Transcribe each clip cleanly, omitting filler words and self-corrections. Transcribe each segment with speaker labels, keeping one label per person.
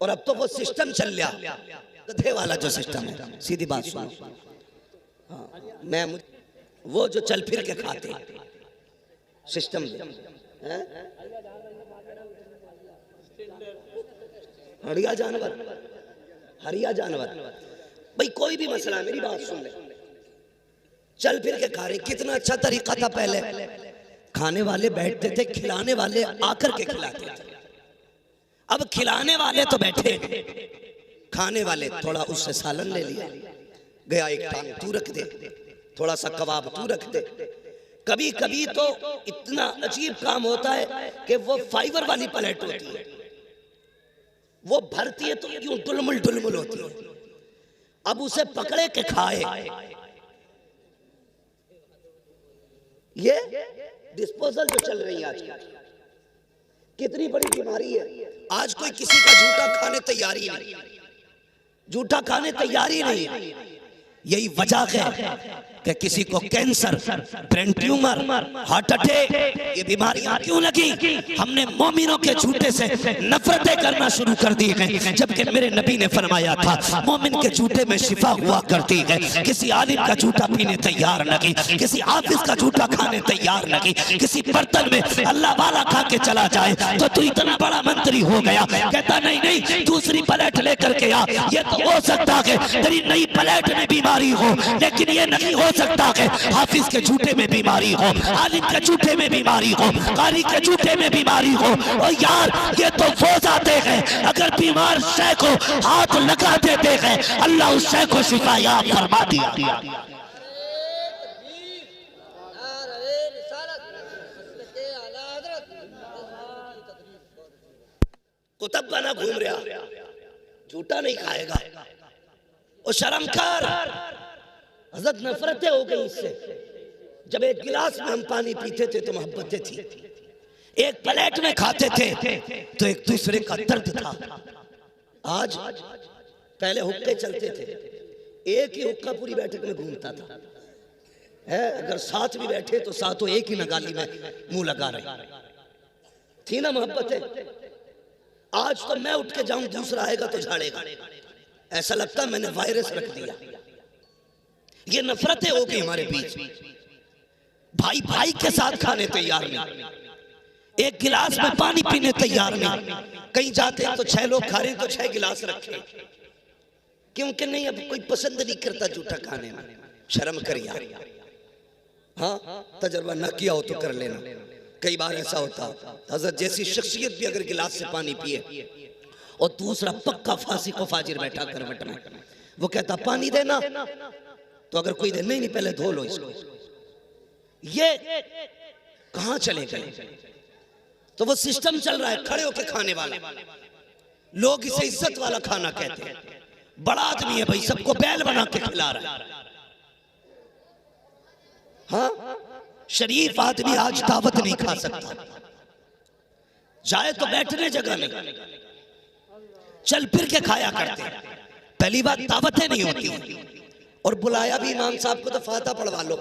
Speaker 1: और अब तो वो सिस्टम चल लिया, गधे वाला जो सिस्टम है। सीधी बात सुनो, हाँ, मैं वो जो चल फिर के खाते सिस्टम है, हरिया जानवर, हरिया जानवर। भाई कोई भी मसला, मेरी बात सुन ले, चल फिर के खा रहे। कितना अच्छा तरीका था पहले, खाने वाले बैठते थे, खिलाने वाले आकर के खिलाते थे। अब खिलाने वाले तो बैठे, खाने वाले थोड़ा उससे सालन ले लिया, गया एक टांग तू रख दे, थोड़ा सा कबाब तू रख दे। कभी कभी तो इतना अजीब काम होता है कि वो फाइबर वाली प्लेट होती है, वो भरती है तो यूं डुलमुल डुलमुल होती है। अब उसे पकड़े के खाए, ये डिस्पोजल जो चल रही है आज, कितनी बड़ी बीमारी है। आज कोई किसी का जूठा खाने तैयार ही नहीं, जूठा खाने तैयार ही नहीं है। यही वजह है कि किसी को cancer, brain tumour, heart attack, ये बीमारियां क्यों लगी? हमने मोमिनों के झूठे से नफरतें करना शुरू कर दी है, जबकि मेरे नबी ने फरमाया था मोमिन के झूठे में शिफा हुआ करती है। किसी आलिम का झूठा पीने तैयार नहीं, किसी हाफिज का झूठा खाने तैयार नहीं। किसी बर्तन में अल्लाह वाला खा के चला जाए तो तू इतना बड़ा मंत्री हो गया, कहता नहीं नहीं दूसरी प्लेट लेकर के आ। ये तो हो सकता है तेरी नई प्लेट में बीमारी हो, लेकिन ये नहीं हो सकता है हाफिज के झूठे में बीमारी हो, आलिम के झूठे में बीमारी हो, कारी के झूठे में बीमारी हो। और यार ये तो वो जाते हैं, अगर बीमार शय को हाथ लगा देते हैं अल्लाह उस शय को शिफा याब फरमा दिया। कुतुब खाना घूम रहा, झूठा नहीं खाएगा, और शर्म कर। हज़रत नफरतें हो गई इससे। जब एक गिलास में हम पानी पीते थे तो मोहब्बतें थी, एक प्लेट में खाते थे तो एक दूसरे का दर्द था। आज पहले हुक्के चलते थे, एक ही हुक्का पूरी बैठक में घूमता था, है अगर साथ भी बैठे तो साथों एक ही नगाली में मुंह लगा रहे थी ना मोहब्बतें। आज तो मैं उठ के जाऊं, दूसरा आएगा तो झाड़ेगा, ऐसा लगता मैंने वायरस रख दिया। ये नफरतें हो गई हमारे बीच, भाई भाई के साथ खाने तैयार नहीं, एक गिलास में पानी पीने तैयार नहीं। कहीं जाते हैं तो 6 लोग खा रहे हैं तो 6 गिलास रखे, क्योंकि नहीं अब कोई पसंद नहीं करता जूठा खाने में। शर्म कर यार, हाँ तजर्बा ना किया हो तो कर लेना। कई बार ऐसा होता, हज़रत जैसी शख्सियत भी अगर गिलास से पानी पिए और दूसरा पक्का फांसी को फाजिर बैठा करवट में, वो कहता पानी देना, तो अगर कोई दे नहीं पहले धो लो इसको। ये कहां चले गए? तो वो सिस्टम चल रहा है खड़े होके खाने वाला, लोग इसे इज्जत वाला खाना कहते हैं। बड़ा आदमी है भाई, सबको बैल बना के खिला रहा है। हाँ शरीफ आदमी आज दावत नहीं खा सकता, जाए तो बैठने जगह नहीं, चल फिर के खाया करते हैं। पहली बात दावतें नहीं होती, और बुलाया भी इमाम साहब को तो फाता पढ़वा लो।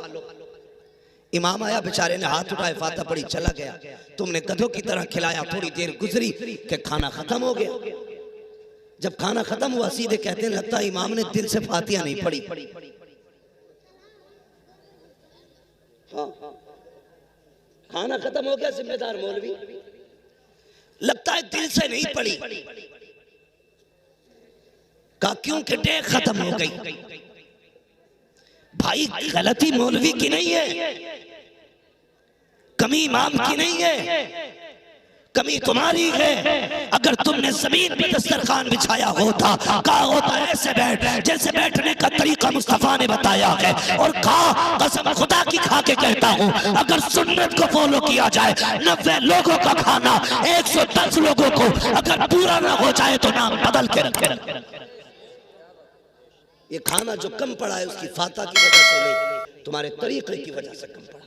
Speaker 1: इमाम आया, बेचारे ने हाथ उठाए, फाता पढ़ी, चला गया। तुमने गधों की तरह खिलाया, थोड़ी देर गुजरी कि खाना खत्म हो गया। जब खाना खत्म हुआ सीधे कहते हैं लगता है इमाम ने दिल से फातिहा नहीं पढ़ी। हाँ खाना खत्म हो गया, जिम्मेदार मौलवी, लगता है दिल से नहीं पढ़ी। का क्यों कि डेग खत्म हो गई। भाई गलती मौलवी की नहीं है, कमी इमाम की नहीं है, कमी तुम्हारी है। अगर तुमने जमीन पे दस्तरखान बिछाया होता, कहा होता ऐसे बैठ, जैसे बैठने का तरीका मुस्तफा ने बताया है, और कहा कसम खुदा की खा के कहता हूँ अगर सुन्नत को फॉलो किया जाए, 90 लोगों का खाना 110 लोगों को अगर पूरा ना हो जाए तो नाम बदल के रखे। ये खाना जो कम पड़ा है उसकी फाता की वजह से नहीं, तुम्हारे तरीके की वजह से कम पड़ा।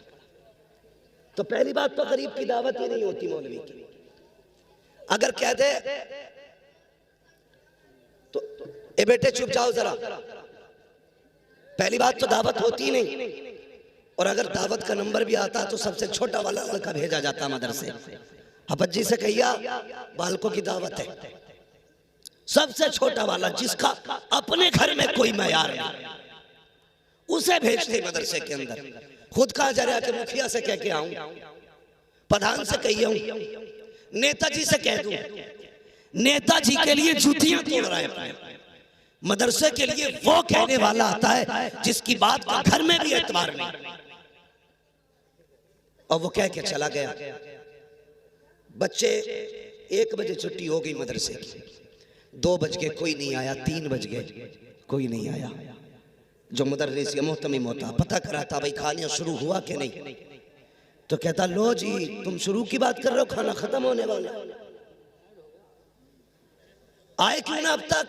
Speaker 1: तो पहली बात तो गरीब की दावत ही नहीं होती मौलवी की। अगर कह दे तो ए बेटे चुप जाओ जरा, पहली बात तो दावत होती नहीं। और अगर दावत का नंबर भी आता तो सबसे छोटा वाला लड़का भेजा जाता मदरसे, हफज जी से कहिया बालकों की दावत है, सबसे छोटा वाला जिसका अपने घर में कोई मैयार नहीं, उसे भेजते मदरसे के अंदर। खुद कहा जा रहा कि मुखिया से कह के आऊं, प्रधान से कही आऊं, नेताजी से कह दूं। नेताजी के लिए जूतियां तोड़ रहा है, मदरसे के लिए वो कहने वाला आता है जिसकी बात का घर में भी एतबार नहीं, और वो कह के चला गया। बच्चे 1 बजे छुट्टी हो गई मदरसे की, 2 बज गए कोई नहीं आया, 3 बज गए कोई नहीं आया। जो मुदर्रिस या मोहतमिम होता पता कराता भाई खाना शुरू हुआ कि नहीं, तो कहता लो जी तुम शुरू की बात कर रहे हो, खाना खत्म होने वाला, आए क्यों ना अब तक,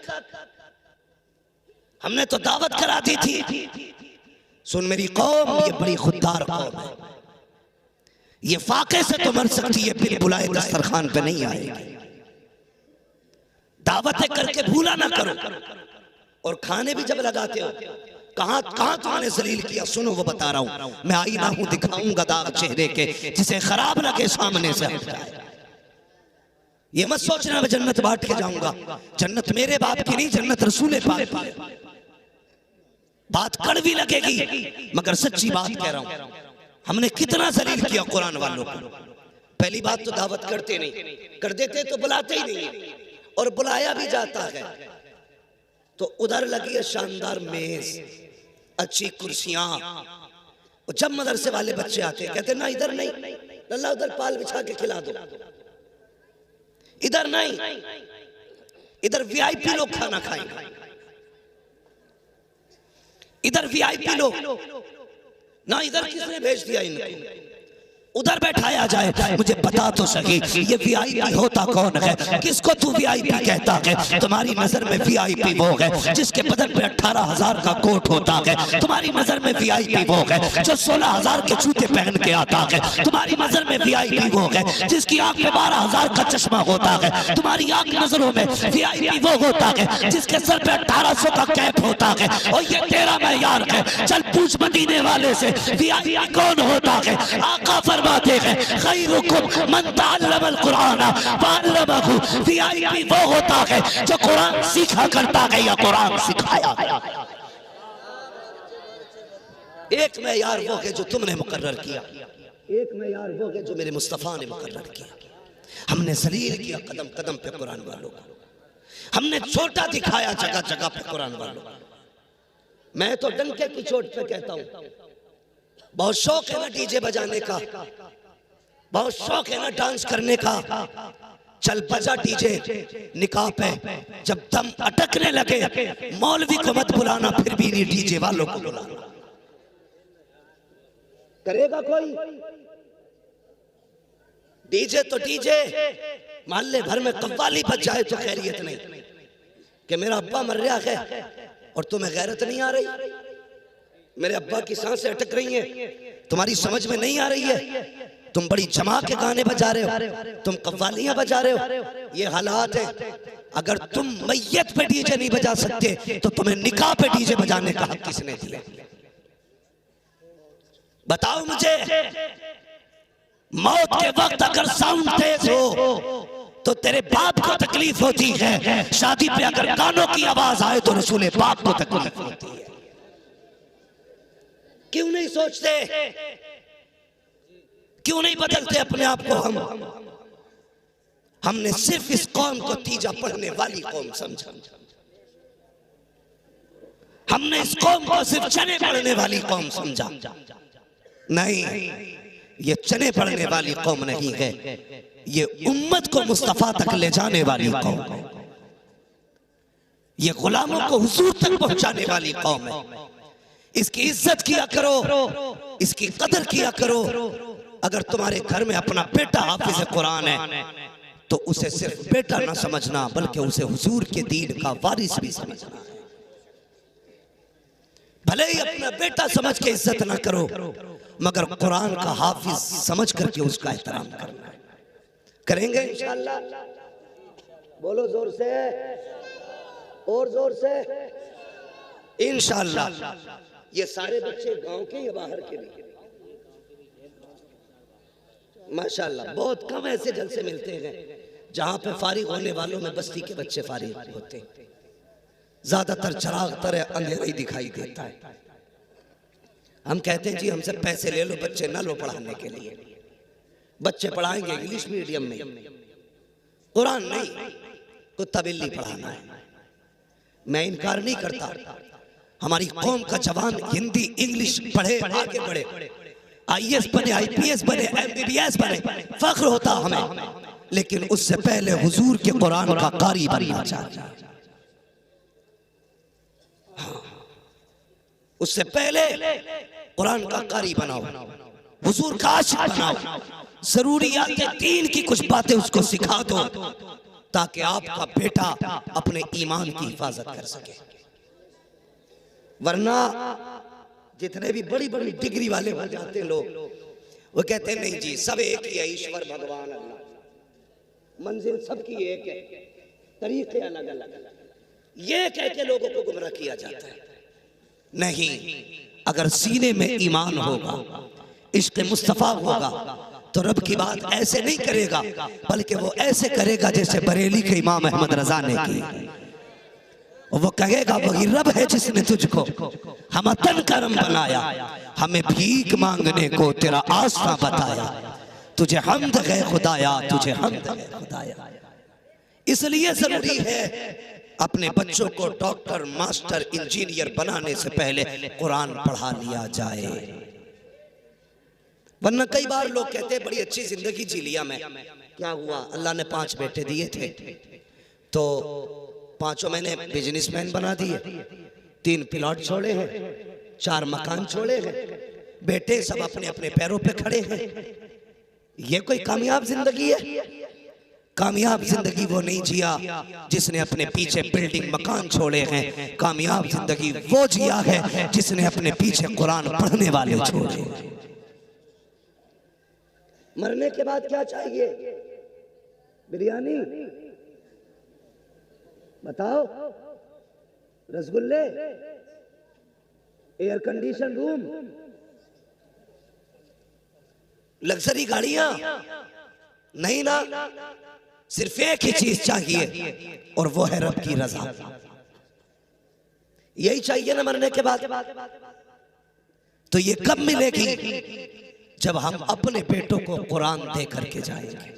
Speaker 1: हमने तो दावत करा दी थी। सुन मेरी कौम, ये बड़ी खुददार कौम है, ये फाके से तो मर सकती है, फिर बुलाए दस्तरखान पे नहीं आएगी। दावतें करके भूला ना करो, और खाने भी जब लगाते हो कहां कहां तुमने जलील किया, सुनो वो बता रहा हूं। मैं आईना हूं दिखाऊंगा दाग चेहरे के, जिसे खराब लगे सामने से हट जाए। ये मत सोचना मैं जन्नत बांट के जाऊंगा, जन्नत मेरे बाप की नहीं, जन्नत रसूल पाक की। बात कड़वी लगेगी मगर सच्ची बात कह रहा हूं। हमने कितना जलील किया कुरान वालों को। पहली बात तो दावत करते नहीं, कर देते तो बुलाते ही नहीं, और बुलाया भी जाता है तो उधर लगी है शानदार मेज, अच्छी कुर्सियां। जब मदरसे वाले बच्चे आते कहते ना इधर नहीं, अल्लाह उधर पाल बिछा के खिला दो, इधर नहीं, इधर वीआईपी लोग खाना खाएंगे, इधर वीआईपी लोग ना, इधर किसने भेज दिया इनको, उधर बैठाया जाए। मुझे बता तो सही ये वीआईपी होता कौन है, किसको तू वीआईपी कहता है? तुम्हारी नजर में वीआईपी वो है जिसके बदन पे 18,000 का कोट होता है। तुम्हारी नजर में वीआईपी वो है जो 16,000 के जूते पहन के आता है। तुम्हारी नजर में वीआईपी वो है जिसकी आंख में 12,000 का चश्मा होता है। तुम्हारी आंख नजरों में वीआईपी वो होता है जिसके सर पे 1800 का कैप होता है। और ये तेरा मैयार है, चल पूछ मदीने वाले से वीआईपी कौन होता है। आका फरमाते हैं खैरुकुम मन तअल्लमल कुरान वअल्लमहु, वीआईपी वो होता है जो कुरान सीखा करता है या कुरान सिखाया। एक मैयार वो है जो तुमने मुकर्रर किया, एक मैयार वो है जो मेरे मुस्तफा ने मुकर्रर किया। हमने जलील किया कदम कदम पे कुरान वालों को, हमने छोटा दिखाया जगह जगह पे कुरान वालों को। मैं तो डंके की चोट पे कहता हूं, बहुत शौक है ना डीजे बजाने का, बहुत शौक है ना डांस करने का, चल बजा डीजे निकाह पे। जब दम अटकने लगे मौलवी को मत बुलाना, फिर भी नहीं डीजे वालों को बुलाना। करेगा कोई डीजे तो डीजे, मोहल्ले भर में कव्वाली बज जाए तो खैरियत नहीं कि मेरा अब्बा मर रहा है और तुम्हें गैरत नहीं आ रही, मेरे अब्बा की सांसें अटक रही हैं, तुम्हारी समझ में नहीं आ रही है, तुम बड़ी जमा के गाने बजा रहे हो, तुम कव्वालियां बजा रहे हो। ये हालात है। अगर तुम मैयत पे डीजे नहीं बजा सकते तो तुम्हें निकाह पे डीजे बजाने का हक किसने दिया? बताओ मुझे। मौत के वक्त अगर साउंड तेज हो तो तेरे बाप को तकलीफ होती है, शादी पे अगर गानों की आवाज आए तो रसूल पाक को तकलीफ होती है। क्यों नहीं सोचते, क्यों नहीं बदलते अपने आप को? हमने सिर्फ इस कौम को तीजा पढ़ने वाली कौम समझा, हमने इस कौम को सिर्फ चने पढ़ने वाली कौम समझा। नहीं, ये चने पढ़ने वाली कौम नहीं है, ये उम्मत को मुस्तफा तक ले जाने वाली कौम है, ये गुलामों को हुजूर तक पहुंचाने वाली कौम है। इसकी इज्जत किया करो, इसकी कदर किया करो। अगर तुम्हारे घर में अपना बेटा हाफिज कुरान है तो उसे सिर्फ बेटा ना समझना, बल्कि उसे हुजूर के दीन का वारिस भी समझना है। भले ही अपना बेटा समझ के इज्जत ना करो, मगर कुरान का हाफिज समझ करके उसका एहतराम करना है। करेंगे इंशाअल्लाह? बोलो जोर से, और जोर से इंशाअल्लाह। ये सारे बच्चे गांव के या बाहर के भी? माशाअल्लाह, बहुत कम ऐसे जलसे मिलते हैं जहां पे फारिग होने वालों में बस्ती के बच्चे फारिग होते हैं। ज्यादातर चराग तरह अंधेरा ही दिखाई देता है। हम कहते हैं जी हमसे पैसे ले लो, बच्चे ना लो पढ़ाने के लिए। बच्चे पढ़ाएंगे इंग्लिश मीडियम में, कुरान नहीं, कुत्ता बिल्ली पढ़ाना है। मैं इनकार नहीं करता, हमारी कौम का जवान हिंदी इंग्लिश पढ़े, आगे बढ़े, आईएएस बने, आईपीएस बने, एमबीबीएस बने, फख्र होता हमें। लेकिन उससे पहले हुजूर के कुरान का कारी बनना चाहिए। हाँ, उससे पहले कुरान का कारी बनाओ, हुजूर का आशिक बनाओ, जरूरियात दीन की कुछ बातें उसको सिखा दो, ताकि आपका बेटा अपने ईमान की हिफाजत कर सके। वरना जितने भी बड़ी बड़ी डिग्री वाले हो जाते लोग, वो कहते हैं नहीं जी सब एक ही है, ईश्वर भगवान अल्लाह, मंजिल सबकी एक है, तरीके अलग अलग। ये कह के लोगों को गुमराह किया जाता है। नहीं, अगर सीने में ईमान होगा, इश्क़ मुस्तफ़ा होगा, तो रब की बात ऐसे नहीं करेगा, बल्कि वो ऐसे करेगा जैसे बरेली के इमाम अहमद रजा ने की। वो कहेगा वही रब है जिसने तुझको हम तन करम बनाया, हमें भीख मांगने को तेरा आस्था बताया, तुझे हमद है खुदाया, तुझे हमद है खुदाया। इसलिए जरूरी है अपने बच्चों को डॉक्टर, मास्टर, इंजीनियर बनाने से पहले कुरान पढ़ा लिया जाए। वरना कई बार लोग कहते हैं बड़ी अच्छी जिंदगी जी लिया मैं, क्या हुआ, अल्लाह ने 5 बेटे दिए थे तो 5 मैंने बिजनेसमैन बना दिए, 3 प्लॉट छोड़े हैं, 4 मकान छोड़े हैं, बेटे सब अपने अपने पैरों पे खड़े हैं। ये कोई कामयाब जिंदगी है? कामयाब जिंदगी वो नहीं जिया जिसने अपने पीछे बिल्डिंग मकान छोड़े हैं। कामयाब जिंदगी वो जिया है जिसने अपने पीछे कुरान पढ़ने वाले छोड़े। मरने के बाद क्या चाहिए? बिरयानी बताओ, रसगुल्ले, एयर कंडीशन रूम, लग्जरी गाड़ियां? नहीं ना, सिर्फ एक ही चीज चाहिए और वो है रब की रजा। यही चाहिए ना मरने के बाद। तो ये कब मिलेगी? जब हम अपने बेटों को कुरान दे करके जाएंगे,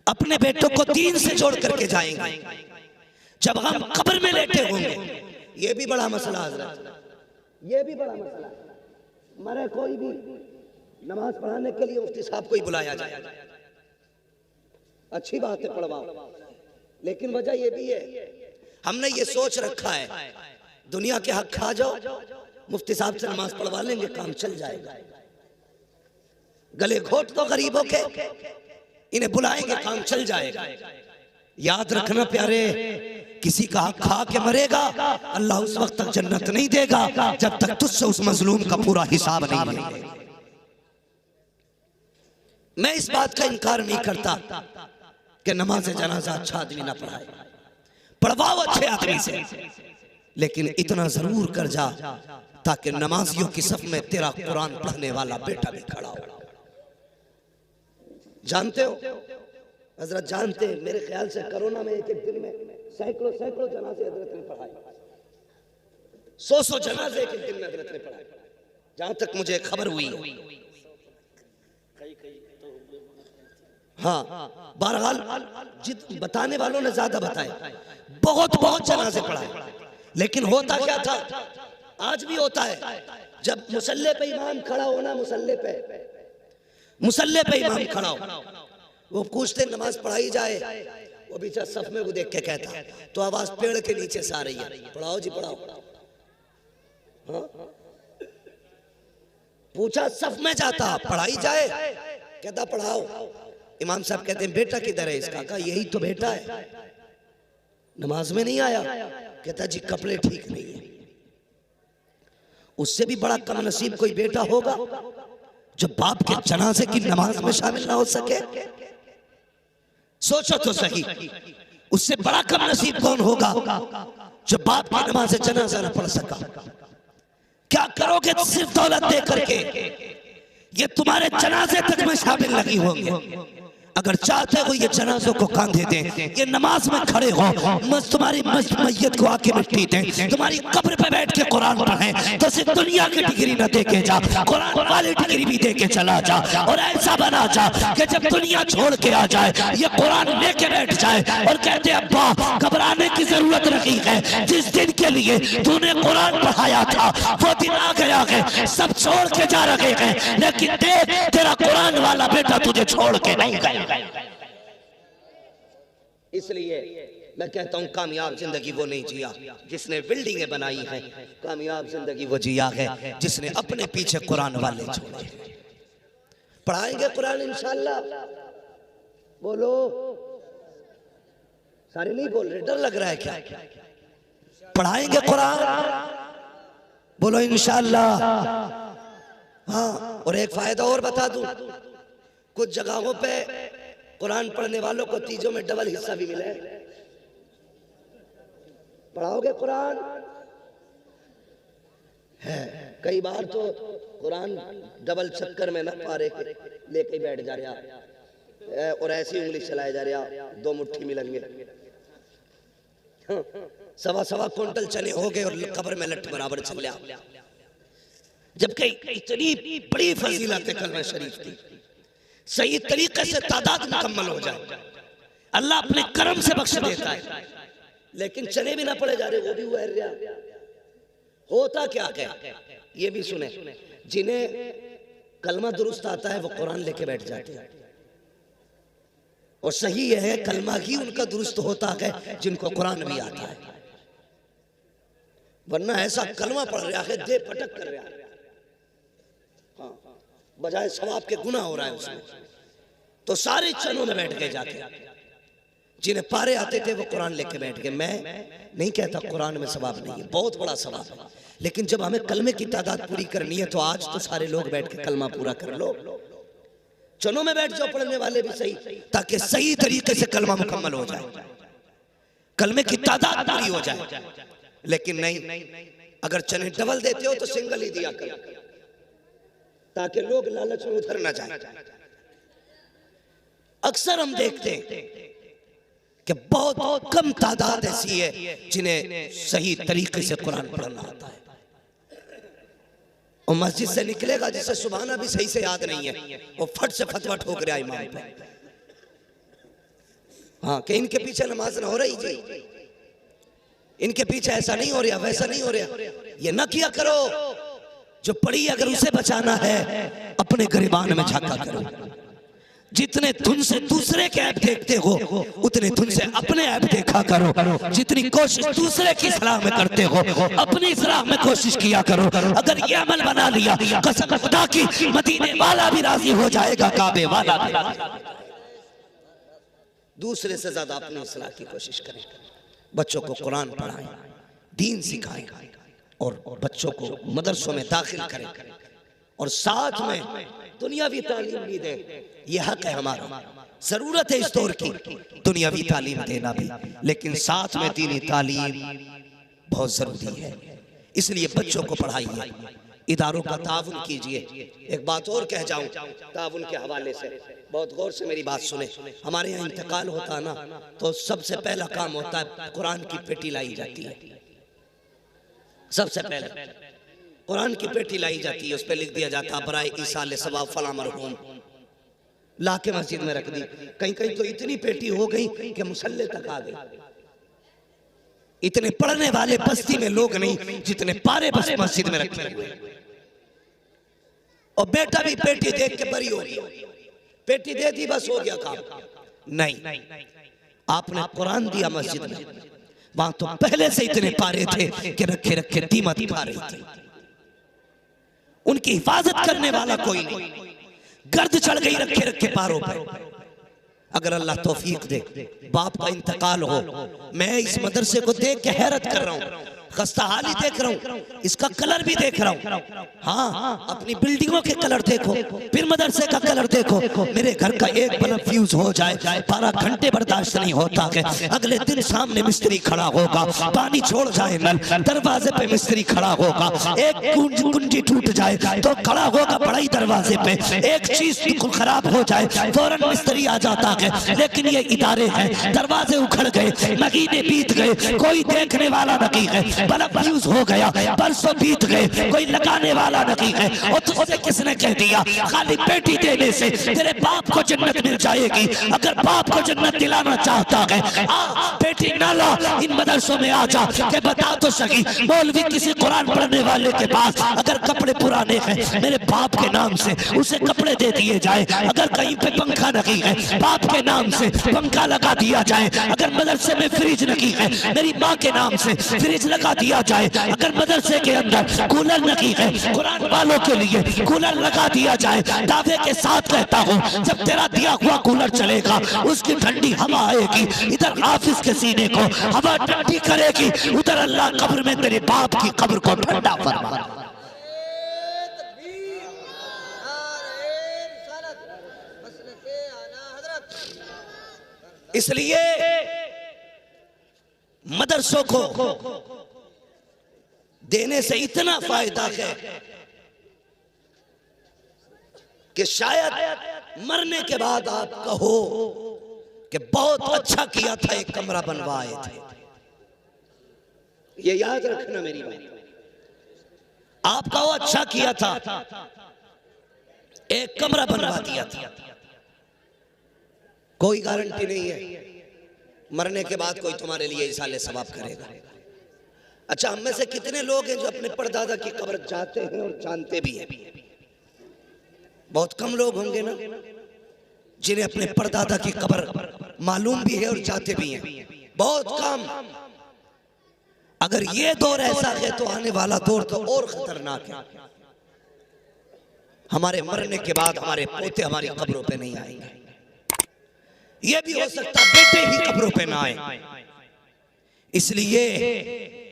Speaker 1: अपने बेटों को दीन से जोड़ करके जाएंगे। जब हम कब्र में लेटे होंगे, ये भी बड़ा मसला हज़रत, ये भी बड़ा मसला। मरे कोई भी नमाज पढ़ाने के लिए मुफ्ती साहब को ही बुलाया जाए, अच्छी बात है पढ़वाओ, लेकिन वजह ये भी है हमने ये सोच रखा है दुनिया के हक खा जाओ, मुफ्ती साहब से नमाज पढ़वा लेंगे, काम चल जाएगा। गले घोट दो गरीबों के, इन्हें बुलाएंगे, काम चल जाएगा। याद रखना प्यारे, किसी का हक खा के मरेगा, अल्लाह उस वक्त तक जन्नत नहीं देगा जब तक तुझसे उस मजलूम का पूरा हिसाब नहीं लेगा। मैं इस बात का इनकार नहीं करता कि नमाज जनाजा अच्छा आदमी ना पढ़ाए, पढ़वाओ अच्छे आदमी से, लेकिन इतना जरूर कर जा ताकि नमाजियों की सफ में तेरा कुरान पढ़ने वाला बेटा भी खड़ा हो। जानते हो हजरत, जानते हैं, मेरे ख्याल से कोरोना में एक दिन में सैकड़ों जनाजे हजरत ने पढ़ाए, 100 जनाजे एक दिन में हजरत ने पढ़ाए, जहां तक मुझे खबर हुई। हाँ, बहरहाल बताने वालों ने ज्यादा बताए, बहुत जनाजे पढ़ाए। लेकिन होता क्या था, आज भी होता है, जब मुसल्ले पे इमाम खड़ा होना, मुसल्ले पे इमाम खड़ा हो, वो पूछते नमाज पढ़ाई जाए, वो बेचारा सफ में वो देख के कहता तो आवाज पेड़ के नीचे से आ रही है, पढ़ाओ जी पढ़ाओ। हाँ? पूछा सफ में जाता पढ़ाई जाए, कहता पढ़ाओ। इमाम साहब कहते हैं बेटा किधर है इसका? कहा यही तो बेटा है, नमाज में नहीं आया। कहता जी कपड़े ठीक नहीं है। उससे भी बड़ा कम नसीब कोई बेटा होगा जो बाप के जनाजे की नमाज में शामिल ना हो सके? सोचो तो सही, उससे बड़ा कम नसीब कौन होगा जो बाप की नमाज जनाजा ना पढ़ सका? क्या करोगे सिर्फ दौलत दे करके? ये तुम्हारे जनाजे तक में शामिल नहीं होंगे। अगर चाहते हो ये जनाजों को कांधे दें, ये नमाज में खड़े हो, तुम्हारी मैयत को आके मिट्टी दें, तुम्हारी कब्र पे बैठ के कुरान पढ़ें, तो सिर्फ दुनिया की डिग्री न दे के जा, कुरान वाली डिग्री भी दे के चला जा। और ऐसा बना जा कि जब दुनिया छोड़ के आ जाए ये कुरान लेके बैठ जाए और कहते अब्बा घबराने की जरूरत नहीं है, जिस दिन के लिए तूने कुरान पढ़ाया था वो दिन आ गया है, सब छोड़ के जा रहे हैं, लेकिन देख तेरा कुरान वाला बेटा तुझे छोड़ के नहीं गया। इसलिए मैं कहता हूं कामयाब जिंदगी वो नहीं जिया जिसने बिल्डिंगें बनाई हैं, कामयाब जिंदगी वो जिया है जिसने अपने पीछे कुरान वाले छोड़े। पढ़ाएंगे कुरान इंशाअल्लाह, बोलो। सारे नहीं बोल रहे, डर लग रहा है क्या? पढ़ाएंगे कुरान, बोलो इंशाअल्लाह। हाँ, और एक फायदा और बता दूं, कुछ जगहों पे कुरान पढ़ने वालों को तीजों में डबल हिस्सा भी मिला है। पढ़ाओगे कुरान है, कई बार तो कुरान डबल चक्कर में ना पारे लेके बैठ जा रहा और ऐसी उंगली चलाए जा रहा, 2 मुट्ठी मिलेंगे, सवा कुंटल चने हो गए और कब्र में लट बराबर चल लिया। जबकि इतनी बड़ी फजीलत है कलमा शरीफ की, सही तरीके से तादाद मुकम्मल हो जाए अल्लाह अपने करम से बख्श देता है, लेकिन चने भी ना पड़े जा रहे, वो भी हुआ है। होता क्या है ये भी सुने, जिन्हें कलमा दुरुस्त आता है वो कुरान लेके बैठ जाते हैं, और सही है कलमा ही उनका दुरुस्त होता है जिनको कुरान भी आता है, वरना ऐसा कलमा पढ़ रहा है दे पटक कर रहा है, हाँ, बजाय सवाब के गुनाह हो रहा है उसमें, तो सारे चनों में बैठ गए जाके। जिन्हें पारे आते थे वो कुरान लेके बैठ गए। मैं नहीं कहता कुरान में सवाब नहीं है, बहुत बड़ा सवाब है, लेकिन जब हमें कलमे की तादाद पूरी करनी है तो आज तो सारे लोग बैठ के कलमा पूरा कर लो, चनों में बैठ जाओ पढ़ने वाले भी सही, ताकि सही तरीके से कलमा मुकम्मल हो जाए, कलमे की तादाद पूरी हो जाए। लेकिन नहीं, अगर चने डबल देते हो तो सिंगल ही दिया करो, ताकि लोग लालच में उधर ना जाए। अक्सर हम देखते हैं कि बहुत कम तादाद ऐसी है जिन्हें सही तरीके से कुरान पढ़ना आता है, और मस्जिद से निकलेगा जिसे सुबहाना भी सही से याद नहीं है, वो फट से फतवा ठोक रहा इमाम पे, हाँ, कि इनके पीछे नमाज ना हो रही जी, इनके पीछे ऐसा नहीं हो रहा, वैसा नहीं हो रहा। ये ना किया करो, जो पढ़ी अगर उसे बचाना है अपने गरिबान में झांका करो। जितने तुम से दूसरे के ऐप देखते हो उतने तुम से अपने ऐप देखा करो। जितनी कोशिश दूसरे की सलाह में करते हो अपनी सलाह में कोशिश किया करो। अगर ये अमल बना लिया कसम खुदा की मदीने वाला भी राजी हो जाएगा, काबे वाला भी राजी। दूसरे से ज्यादा अपनी सलाह की कोशिश करें, बच्चों को कुरान पढ़ाएं, दीन सिखाएं, और बच्चों को मदरसों में दाखिल करें, और साथ में दुनियावी तालीम भी दें। यह हक है हमारा, जरूरत है इस दौर की दुनियावी तालीम देना भी, लेकिन साथ में दीनी तालीम बहुत जरूरी है। इसलिए बच्चों को पढ़ाइए, इदारों का ताउन कीजिए। एक बात और कह जाऊं ताउन के हवाले से, बहुत गौर से मेरी बात सुने। हमारे यहाँ इंतकाल होता है ना, तो सबसे पहला काम होता है कुरान की पेटी लाई जाती है। सबसे पहले कुरान की पेटी लाई जाती है, उस पर लिख दिया जाता बराए ईसा सवाब फला मरहूम, ला के मस्जिद में रख दी। कहीं कहीं तो इतनी पेटी हो गई कि मुसल्ले तक आ गई। इतने पढ़ने वाले बस्ती में लोग नहीं जितने पारे बस मस्जिद में रखे हुए। और बेटा भी पेटी देख के बरी हो गई, पेटी दे दी बस हो गया काम। नहीं, आपने कुरान दिया मस्जिद में, वहां तो पहले से इतने पारे थे कि रखे रखे कीमत पा रही थी। उनकी हिफाजत करने वाला कोई नहीं, गर्द चढ़ गई रखे रखे पारों पर। अगर अल्लाह तौफीक दे, बाप का इंतकाल हो, मैं इस मदरसे को देख के हैरत कर रहा हूं। खस्ता हाली देख रहा हूँ, इसका कलर भी देख रहा हूँ। हाँ, अपनी बिल्डिंगों के कलर देखो, फिर मदरसे का कलर देखो। मेरे घर का एक बल्ब फ्यूज हो जाए 12 घंटे बर्दाश्त नहीं होता कि अगले दिन सामने मिस्त्री खड़ा होगा, पानी छोड़ जाए नल, दरवाजे पे मिस्त्री खड़ा होगा, एक कुंजी टूट जाए तो खड़ा होगा बड़ाई दरवाजे पे, एक चीज बिल्कुल खराब हो जाए फौरन मिस्त्री आ जाता है। लेकिन ये इदारे हैं, दरवाजे उखड़ गए, महीने बीत गए, कोई देखने वाला नहीं है, बल्ब फ्यूज हो गया, बरसों बीत गए, कोई लगाने वाला नहीं है। और तुझसे किसने कह दिया खाली बेटी देने से तेरे बाप को जन्नत मिल जाएगी? अगर बाप को जन्नत दिलाना चाहता है, आ बेटी ना ला, इन मदरसों में आ जा के बता तो सही। मौलवी किसी कुरान पढ़ने वाले के पास अगर कपड़े पुराने हैं मेरे बाप के नाम से उसे कपड़े दे दिए जाए, अगर कहीं पे पंखा नहीं है बाप के नाम से पंखा लगा दिया जाए, अगर मदरसे में फ्रिज नहीं है मेरी माँ के नाम से फ्रिज लगा दिया जाए, अगर मदरसे के अंदर कूलर नहीं है कुरान वालों के लिए कूलर लगा दिया जाए। दावे के साथ कहता हूँ जब तेरा दिया हुआ कूलर चलेगा उसकी ठंडी हवा आएगी, इधर हाफिज के सीने को हवा ठंडी करेगी, उधर अल्लाह कब्र में तेरे बाप की कब्र को ठंडा फरमा। इसलिए मदरसों को देने से इतना फायदा है कि शायद मरने के बाद आप कहो कि बहुत अच्छा किया था एक कमरा बनवाए थे। ये याद रखना मेरी बात, आप कहो अच्छा किया था एक कमरा बनवा दिया था। कोई गारंटी नहीं है मरने के बाद कोई तुम्हारे लिए इसाले सवाब करेगा। अच्छा, हम में से कितने लोग हैं जो अपने परदादा की कब्र जाते हैं और जानते भी हैं? बहुत कम लोग होंगे ना जिन्हें अपने परदादा की कब्र मालूम भी है और जाते भी हैं, बहुत कम। अगर ये दौर ऐसा है तो आने वाला दौर तो और खतरनाक है। हमारे मरने के बाद हमारे पोते हमारी कब्रों पे नहीं आएंगे, ये भी हो सकता बेटे ही कब्रों पे ना आए। इसलिए